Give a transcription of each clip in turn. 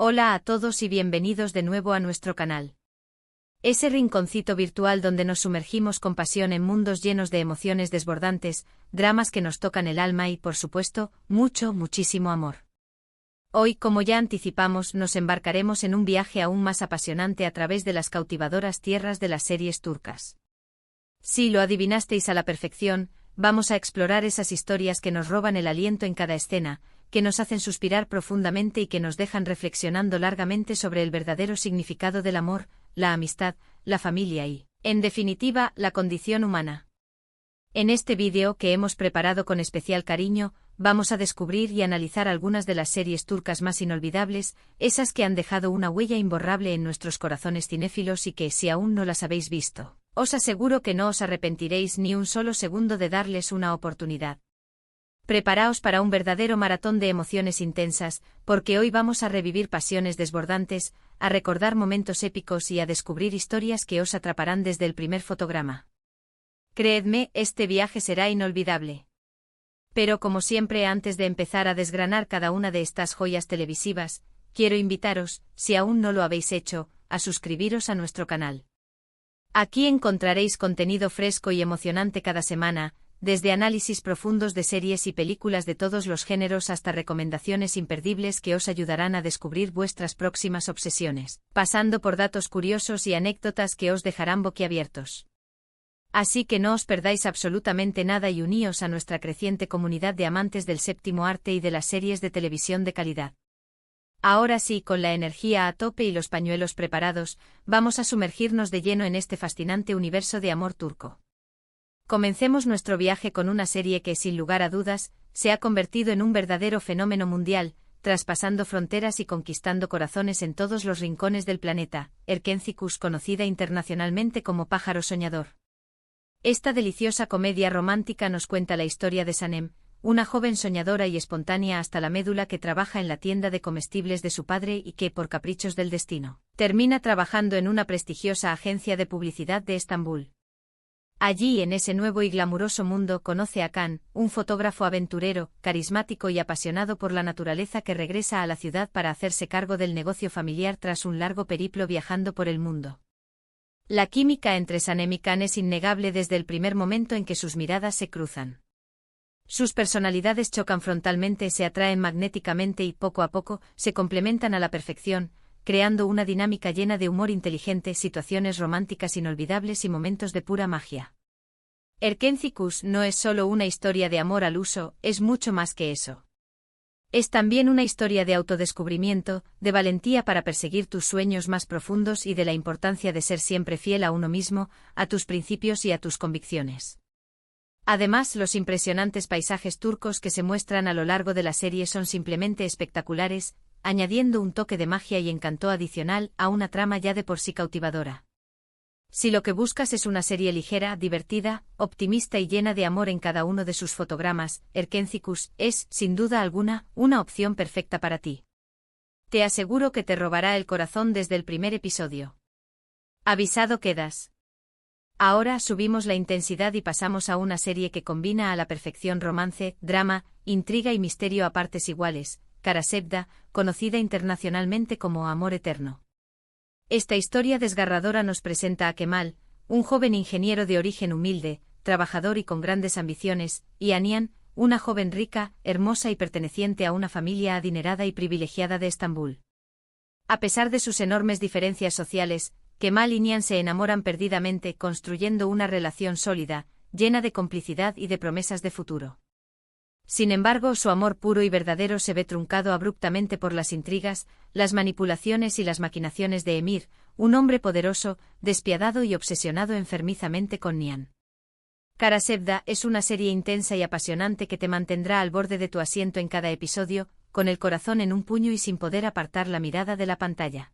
Hola a todos y bienvenidos de nuevo a nuestro canal. Ese rinconcito virtual donde nos sumergimos con pasión en mundos llenos de emociones desbordantes, dramas que nos tocan el alma y, por supuesto, muchísimo amor. Hoy, como ya anticipamos, nos embarcaremos en un viaje aún más apasionante a través de las cautivadoras tierras de las series turcas. Si lo adivinasteis a la perfección, vamos a explorar esas historias que nos roban el aliento en cada escena, que nos hacen suspirar profundamente y que nos dejan reflexionando largamente sobre el verdadero significado del amor, la amistad, la familia y, en definitiva, la condición humana. En este vídeo, que hemos preparado con especial cariño, vamos a descubrir y analizar algunas de las series turcas más inolvidables, esas que han dejado una huella imborrable en nuestros corazones cinéfilos y que, si aún no las habéis visto, os aseguro que no os arrepentiréis ni un solo segundo de darles una oportunidad. Preparaos para un verdadero maratón de emociones intensas, porque hoy vamos a revivir pasiones desbordantes, a recordar momentos épicos y a descubrir historias que os atraparán desde el primer fotograma. Creedme, este viaje será inolvidable. Pero como siempre, antes de empezar a desgranar cada una de estas joyas televisivas, quiero invitaros, si aún no lo habéis hecho, a suscribiros a nuestro canal. Aquí encontraréis contenido fresco y emocionante cada semana, desde análisis profundos de series y películas de todos los géneros hasta recomendaciones imperdibles que os ayudarán a descubrir vuestras próximas obsesiones, pasando por datos curiosos y anécdotas que os dejarán boquiabiertos. Así que no os perdáis absolutamente nada y uníos a nuestra creciente comunidad de amantes del séptimo arte y de las series de televisión de calidad. Ahora sí, con la energía a tope y los pañuelos preparados, vamos a sumergirnos de lleno en este fascinante universo de amor turco. Comencemos nuestro viaje con una serie que, sin lugar a dudas, se ha convertido en un verdadero fenómeno mundial, traspasando fronteras y conquistando corazones en todos los rincones del planeta, Erkenzicus, conocida internacionalmente como Pájaro Soñador. Esta deliciosa comedia romántica nos cuenta la historia de Sanem, una joven soñadora y espontánea hasta la médula que trabaja en la tienda de comestibles de su padre y que, por caprichos del destino, termina trabajando en una prestigiosa agencia de publicidad de Estambul. Allí, en ese nuevo y glamuroso mundo, conoce a Kaan, un fotógrafo aventurero, carismático y apasionado por la naturaleza que regresa a la ciudad para hacerse cargo del negocio familiar tras un largo periplo viajando por el mundo. La química entre Sanem y Kaan es innegable desde el primer momento en que sus miradas se cruzan. Sus personalidades chocan frontalmente, se atraen magnéticamente y, poco a poco, se complementan a la perfección, creando una dinámica llena de humor inteligente, situaciones románticas inolvidables y momentos de pura magia. Erkenzicus no es solo una historia de amor al uso, es mucho más que eso. Es también una historia de autodescubrimiento, de valentía para perseguir tus sueños más profundos y de la importancia de ser siempre fiel a uno mismo, a tus principios y a tus convicciones. Además, los impresionantes paisajes turcos que se muestran a lo largo de la serie son simplemente espectaculares, añadiendo un toque de magia y encanto adicional a una trama ya de por sí cautivadora. Si lo que buscas es una serie ligera, divertida, optimista y llena de amor en cada uno de sus fotogramas, Erkenzicus es, sin duda alguna, una opción perfecta para ti. Te aseguro que te robará el corazón desde el primer episodio. Avisado quedas. Ahora subimos la intensidad y pasamos a una serie que combina a la perfección romance, drama, intriga y misterio a partes iguales, Karasevda, conocida internacionalmente como Amor Eterno. Esta historia desgarradora nos presenta a Kemal, un joven ingeniero de origen humilde, trabajador y con grandes ambiciones, y Anian, una joven rica, hermosa y perteneciente a una familia adinerada y privilegiada de Estambul. A pesar de sus enormes diferencias sociales, Kemal y Nihan se enamoran perdidamente, construyendo una relación sólida, llena de complicidad y de promesas de futuro. Sin embargo, su amor puro y verdadero se ve truncado abruptamente por las intrigas, las manipulaciones y las maquinaciones de Emir, un hombre poderoso, despiadado y obsesionado enfermizamente con Nihan. Karasevda es una serie intensa y apasionante que te mantendrá al borde de tu asiento en cada episodio, con el corazón en un puño y sin poder apartar la mirada de la pantalla.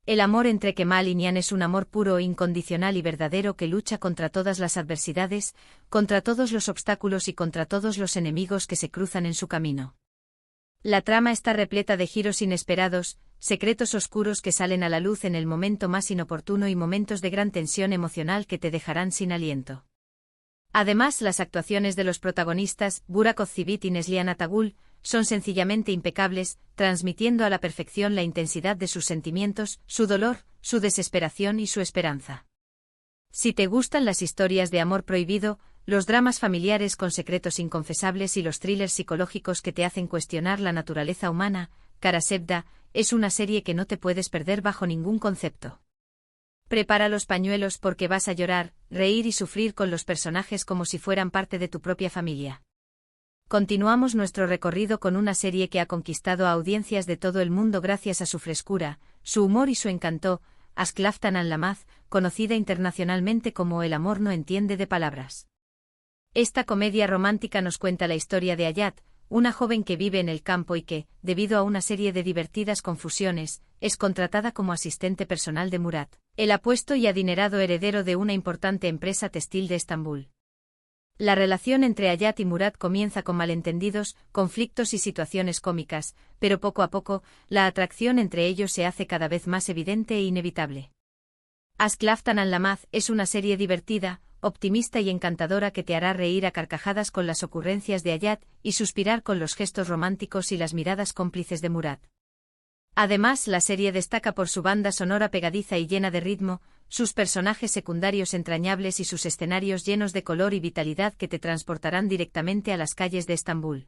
El amor entre Kemal y Nihan es un amor puro, incondicional y verdadero que lucha contra todas las adversidades, contra todos los obstáculos y contra todos los enemigos que se cruzan en su camino. La trama está repleta de giros inesperados, secretos oscuros que salen a la luz en el momento más inoportuno y momentos de gran tensión emocional que te dejarán sin aliento. Además, las actuaciones de los protagonistas, Burak Özçivit y Neslihan Atagul, son sencillamente impecables, transmitiendo a la perfección la intensidad de sus sentimientos, su dolor, su desesperación y su esperanza. Si te gustan las historias de amor prohibido, los dramas familiares con secretos inconfesables y los thrillers psicológicos que te hacen cuestionar la naturaleza humana, Kara Sevda es una serie que no te puedes perder bajo ningún concepto. Prepara los pañuelos porque vas a llorar, reír y sufrir con los personajes como si fueran parte de tu propia familia. Continuamos nuestro recorrido con una serie que ha conquistado a audiencias de todo el mundo gracias a su frescura, su humor y su encanto, Ask Laftan and Lamaz, conocida internacionalmente como El amor no entiende de palabras. Esta comedia romántica nos cuenta la historia de Hayat, una joven que vive en el campo y que, debido a una serie de divertidas confusiones, es contratada como asistente personal de Murat, el apuesto y adinerado heredero de una importante empresa textil de Estambul. La relación entre Hayat y Murat comienza con malentendidos, conflictos y situaciones cómicas, pero poco a poco, la atracción entre ellos se hace cada vez más evidente e inevitable. Ask Laftan and Lamaz es una serie divertida, optimista y encantadora que te hará reír a carcajadas con las ocurrencias de Hayat y suspirar con los gestos románticos y las miradas cómplices de Murat. Además, la serie destaca por su banda sonora pegadiza y llena de ritmo, sus personajes secundarios entrañables y sus escenarios llenos de color y vitalidad que te transportarán directamente a las calles de Estambul.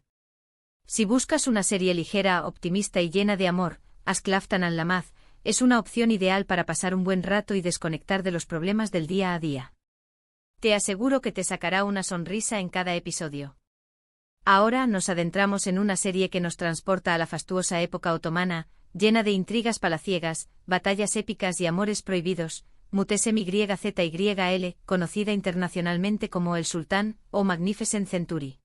Si buscas una serie ligera, optimista y llena de amor, Ask Laftan and Lamaz es una opción ideal para pasar un buen rato y desconectar de los problemas del día a día. Te aseguro que te sacará una sonrisa en cada episodio. Ahora nos adentramos en una serie que nos transporta a la fastuosa época otomana, llena de intrigas palaciegas, batallas épicas y amores prohibidos, Muhtesem YZYL, conocida internacionalmente como El Sultán o Magnificent Century.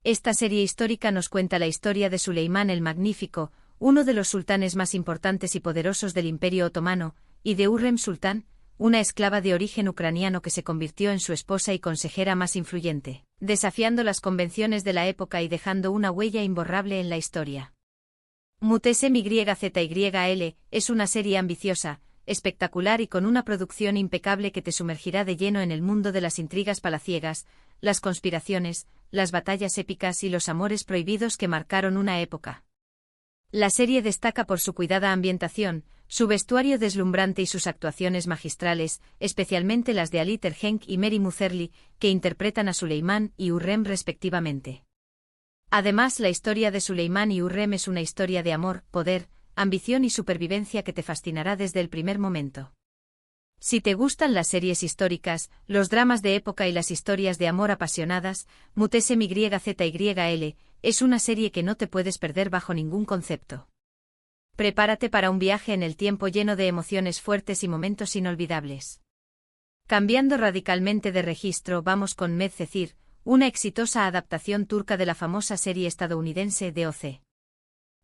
Esta serie histórica nos cuenta la historia de Suleimán el Magnífico, uno de los sultanes más importantes y poderosos del Imperio Otomano, y de Hürrem Sultán, una esclava de origen ucraniano que se convirtió en su esposa y consejera más influyente, desafiando las convenciones de la época y dejando una huella imborrable en la historia. Muhtesem YZYL es una serie ambiciosa, espectacular y con una producción impecable que te sumergirá de lleno en el mundo de las intrigas palaciegas, las conspiraciones, las batallas épicas y los amores prohibidos que marcaron una época. La serie destaca por su cuidada ambientación, su vestuario deslumbrante y sus actuaciones magistrales, especialmente las de Ali Tergenk y Mary Muzerli, que interpretan a Suleimán y Hürrem respectivamente. Además, la historia de Suleimán y Hürrem es una historia de amor, poder, ambición y supervivencia que te fascinará desde el primer momento. Si te gustan las series históricas, los dramas de época y las historias de amor apasionadas, Muhtesem YZYL es una serie que no te puedes perder bajo ningún concepto. Prepárate para un viaje en el tiempo lleno de emociones fuertes y momentos inolvidables. Cambiando radicalmente de registro, vamos con Medcezir, una exitosa adaptación turca de la famosa serie estadounidense DOC.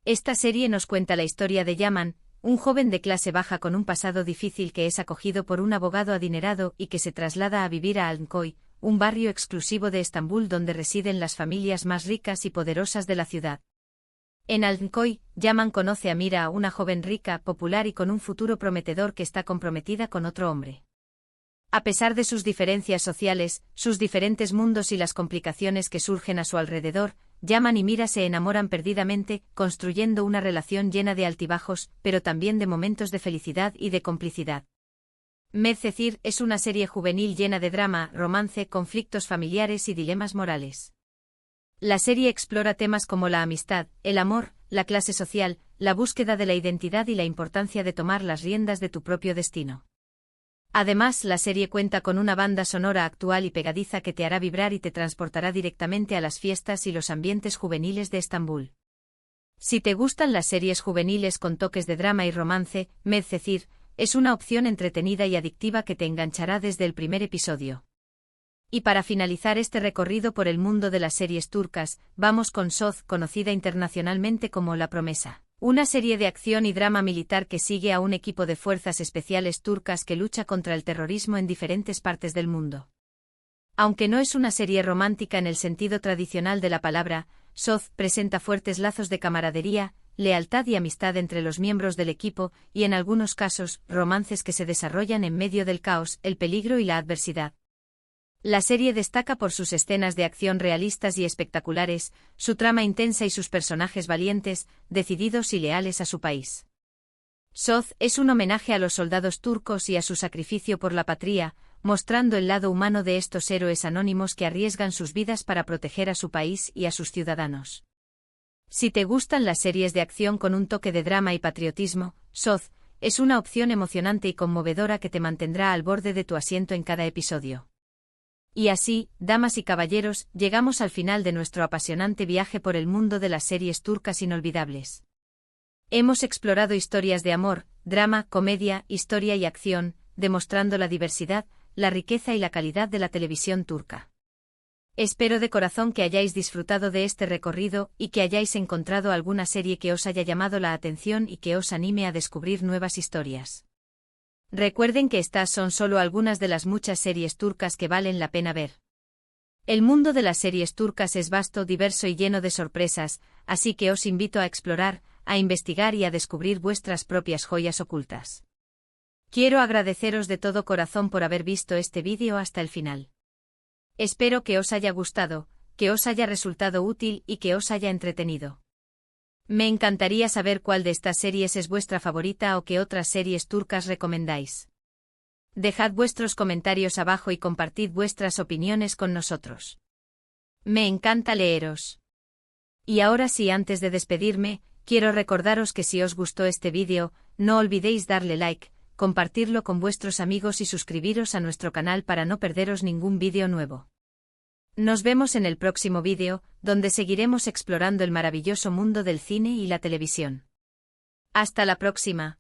Esta serie nos cuenta la historia de Yaman, un joven de clase baja con un pasado difícil que es acogido por un abogado adinerado y que se traslada a vivir a Altınköy, un barrio exclusivo de Estambul donde residen las familias más ricas y poderosas de la ciudad. En Altınköy, Yaman conoce a Mira, una joven rica, popular y con un futuro prometedor que está comprometida con otro hombre. A pesar de sus diferencias sociales, sus diferentes mundos y las complicaciones que surgen a su alrededor, Yaman y Mira se enamoran perdidamente, construyendo una relación llena de altibajos, pero también de momentos de felicidad y de complicidad. Medcezir es una serie juvenil llena de drama, romance, conflictos familiares y dilemas morales. La serie explora temas como la amistad, el amor, la clase social, la búsqueda de la identidad y la importancia de tomar las riendas de tu propio destino. Además, la serie cuenta con una banda sonora actual y pegadiza que te hará vibrar y te transportará directamente a las fiestas y los ambientes juveniles de Estambul. Si te gustan las series juveniles con toques de drama y romance, Medcezir es una opción entretenida y adictiva que te enganchará desde el primer episodio. Y para finalizar este recorrido por el mundo de las series turcas, vamos con Söz, conocida internacionalmente como La Promesa. Una serie de acción y drama militar que sigue a un equipo de fuerzas especiales turcas que lucha contra el terrorismo en diferentes partes del mundo. Aunque no es una serie romántica en el sentido tradicional de la palabra, Söz presenta fuertes lazos de camaradería, lealtad y amistad entre los miembros del equipo y en algunos casos, romances que se desarrollan en medio del caos, el peligro y la adversidad. La serie destaca por sus escenas de acción realistas y espectaculares, su trama intensa y sus personajes valientes, decididos y leales a su país. Soz es un homenaje a los soldados turcos y a su sacrificio por la patria, mostrando el lado humano de estos héroes anónimos que arriesgan sus vidas para proteger a su país y a sus ciudadanos. Si te gustan las series de acción con un toque de drama y patriotismo, Soz es una opción emocionante y conmovedora que te mantendrá al borde de tu asiento en cada episodio. Y así, damas y caballeros, llegamos al final de nuestro apasionante viaje por el mundo de las series turcas inolvidables. Hemos explorado historias de amor, drama, comedia, historia y acción, demostrando la diversidad, la riqueza y la calidad de la televisión turca. Espero de corazón que hayáis disfrutado de este recorrido y que hayáis encontrado alguna serie que os haya llamado la atención y que os anime a descubrir nuevas historias. Recuerden que estas son solo algunas de las muchas series turcas que valen la pena ver. El mundo de las series turcas es vasto, diverso y lleno de sorpresas, así que os invito a explorar, a investigar y a descubrir vuestras propias joyas ocultas. Quiero agradeceros de todo corazón por haber visto este vídeo hasta el final. Espero que os haya gustado, que os haya resultado útil y que os haya entretenido. Me encantaría saber cuál de estas series es vuestra favorita o qué otras series turcas recomendáis. Dejad vuestros comentarios abajo y compartid vuestras opiniones con nosotros. Me encanta leeros. Y ahora sí, antes de despedirme, quiero recordaros que si os gustó este vídeo, no olvidéis darle like, compartirlo con vuestros amigos y suscribiros a nuestro canal para no perderos ningún vídeo nuevo. Nos vemos en el próximo vídeo, donde seguiremos explorando el maravilloso mundo del cine y la televisión. Hasta la próxima.